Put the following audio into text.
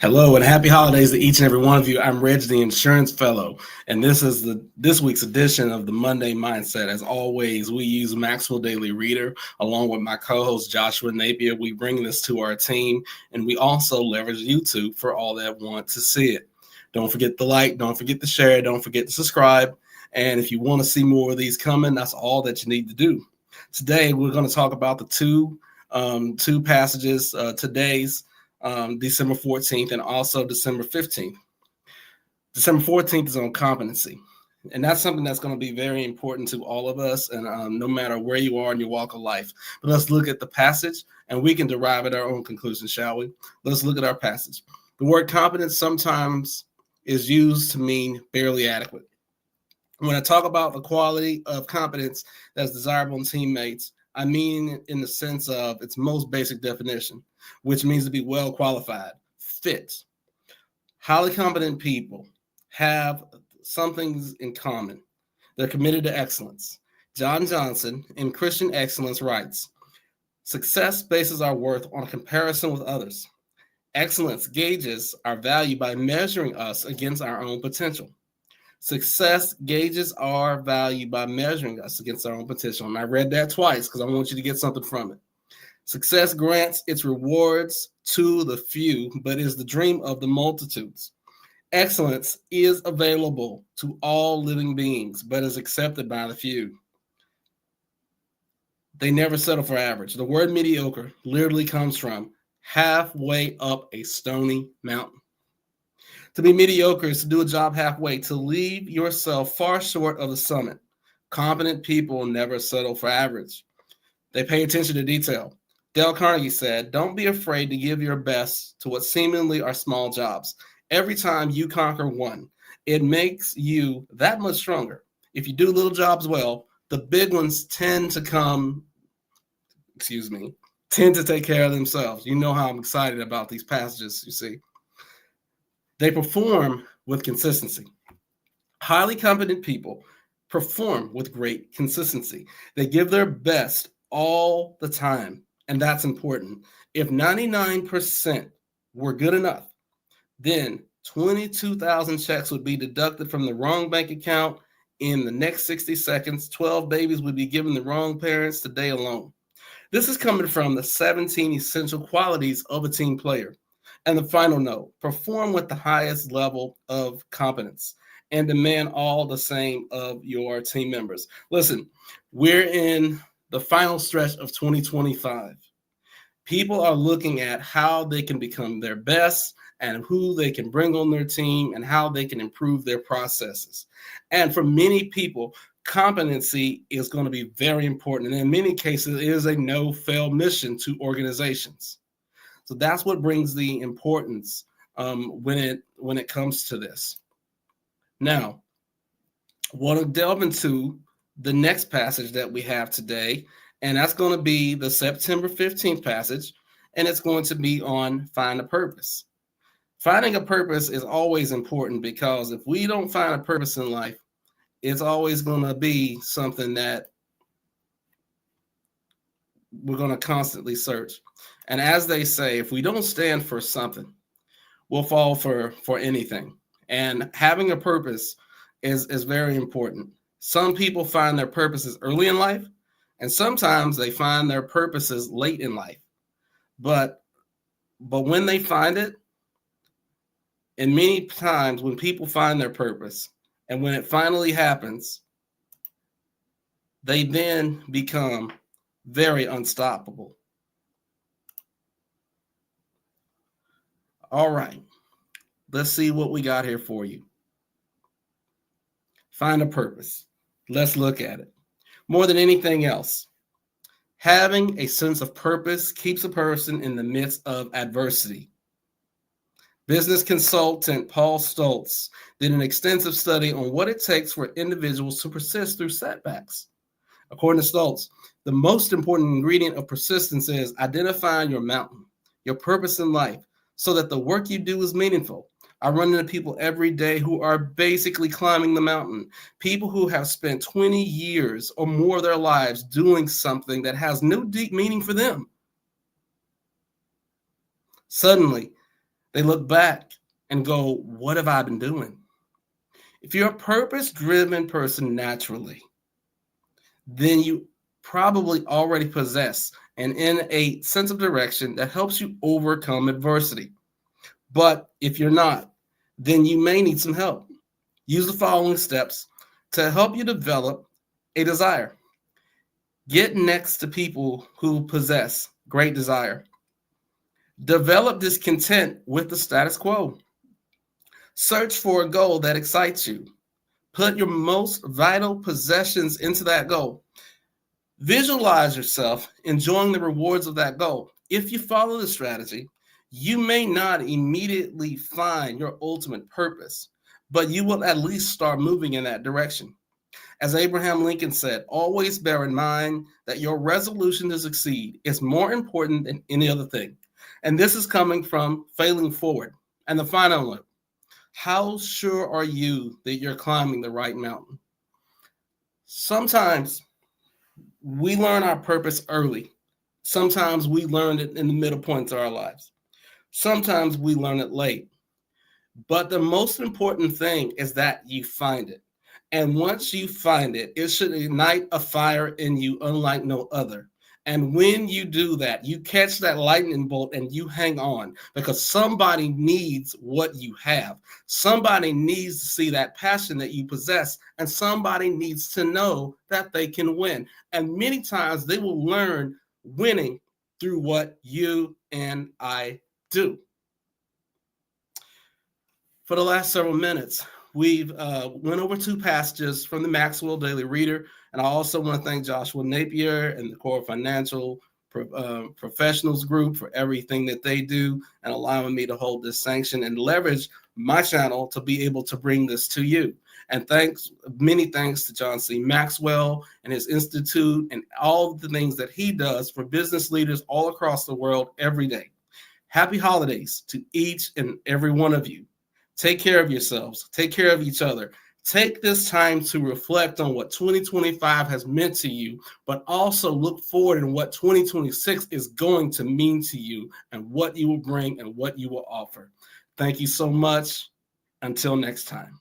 Hello and happy holidays to each and every one of you. I'm Reg, the insurance fellow, and this is this week's edition of the Monday Mindset. As always, we use Maxwell Daily Reader along with my co-host Joshua Napier. We bring this to our team, and we also leverage YouTube for all that want to see it. Don't forget to like, don't forget to share, don't forget to subscribe, and if you want to see more of these coming, that's all that you need to do. Today, we're going to talk about the two passages. Today's December 14th and also December 15th. December 14th is on competency. And that's something that's going to be very important to all of us, and no matter where you are in your walk of life. But let's look at the passage, and we can derive at our own conclusion, shall we? Let's look at our passage. The word competence sometimes is used to mean barely adequate. When I talk about the quality of competence that's desirable in teammates, I mean in the sense of its most basic definition, which means to be well qualified, fit. Highly competent people have some things in common. They're committed to excellence. John Johnson in Christian Excellence writes, "Success bases our worth on a comparison with others. Excellence gauges our value by measuring us against our own potential. Success gauges our value by measuring us against our own potential." And I read that twice because I want you to get something from it. Success grants its rewards to the few, but is the dream of the multitudes. Excellence is available to all living beings, but is accepted by the few. They never settle for average. The word mediocre literally comes from halfway up a stony mountain. To be mediocre is to do a job halfway, to leave yourself far short of the summit. Competent people never settle for average. They pay attention to detail. Dale Carnegie said, "Don't be afraid to give your best to what seemingly are small jobs. Every time you conquer one, it makes you that much stronger. If you do little jobs well, the big ones tend to take care of themselves." You know how I'm excited about these passages, you see. They perform with consistency. Highly competent people perform with great consistency. They give their best all the time, and that's important. If 99% were good enough, then 22,000 checks would be deducted from the wrong bank account in the next 60 seconds. 12 babies would be given the wrong parents today alone. This is coming from the 17 essential qualities of a team player. And the final note, perform with the highest level of competence and demand all the same of your team members. Listen, we're in the final stretch of 2025. People are looking at how they can become their best and who they can bring on their team and how they can improve their processes. And for many people, competency is going to be very important. And in many cases, it is a no-fail mission to organizations. So that's what brings the importance when it comes to this. Now, I want to delve into the next passage that we have today, and that's going to be the September 15th passage, and it's going to be on find a purpose. Finding a purpose is always important because if we don't find a purpose in life, it's always going to be something that we're going to constantly search. And as they say, if we don't stand for something, we'll fall for anything. And having a purpose is very important. Some people find their purposes early in life, and sometimes they find their purposes late in life. But when they find it, and many times when people find their purpose, and when it finally happens, they then become very unstoppable. All right, let's see what we got here for you. Find a purpose. Let's look at it. More than anything else, having a sense of purpose keeps a person in the midst of adversity. Business consultant Paul Stoltz did an extensive study on what it takes for individuals to persist through setbacks. According to Stoltz, the most important ingredient of persistence is identifying your mountain, your purpose in life, so that the work you do is meaningful. I run into people every day who are basically climbing the mountain, people who have spent 20 years or more of their lives doing something that has no deep meaning for them. Suddenly, They look back and go, what have I been doing? If you're a purpose-driven person naturally, then you probably already possess an innate sense of direction that helps you overcome adversity. But if you're not, then you may need some help. Use the following steps to help you develop a desire. Get next to people who possess great desire. Develop discontent with the status quo. Search for a goal that excites you. Put your most vital possessions into that goal. Visualize yourself enjoying the rewards of that goal. If you follow the strategy, you may not immediately find your ultimate purpose, but you will at least start moving in that direction. As Abraham Lincoln said, always bear in mind that your resolution to succeed is more important than any other thing. And this is coming from Failing Forward. And the final note, how sure are you that you're climbing the right mountain? Sometimes we learn our purpose early. Sometimes we learn it in the middle points of our lives. Sometimes we learn it late. But the most important thing is that you find it. And once you find it, it should ignite a fire in you unlike no other. And when you do that, you catch that lightning bolt and you hang on because somebody needs what you have. Somebody needs to see that passion that you possess, and somebody needs to know that they can win. And many times they will learn winning through what you and I do. For the last several minutes, we've went over 2 passages from the Maxwell Daily Reader, and I also want to thank Joshua Napier and the Core Financial Professionals Group for everything that they do and allowing me to hold this sanction and leverage my channel to be able to bring this to you. And many thanks to John C. Maxwell and his institute and all the things that he does for business leaders all across the world every day. Happy holidays to each and every one of you. Take care of yourselves. Take care of each other. Take this time to reflect on what 2025 has meant to you, but also look forward in what 2026 is going to mean to you and what you will bring and what you will offer. Thank you so much. Until next time.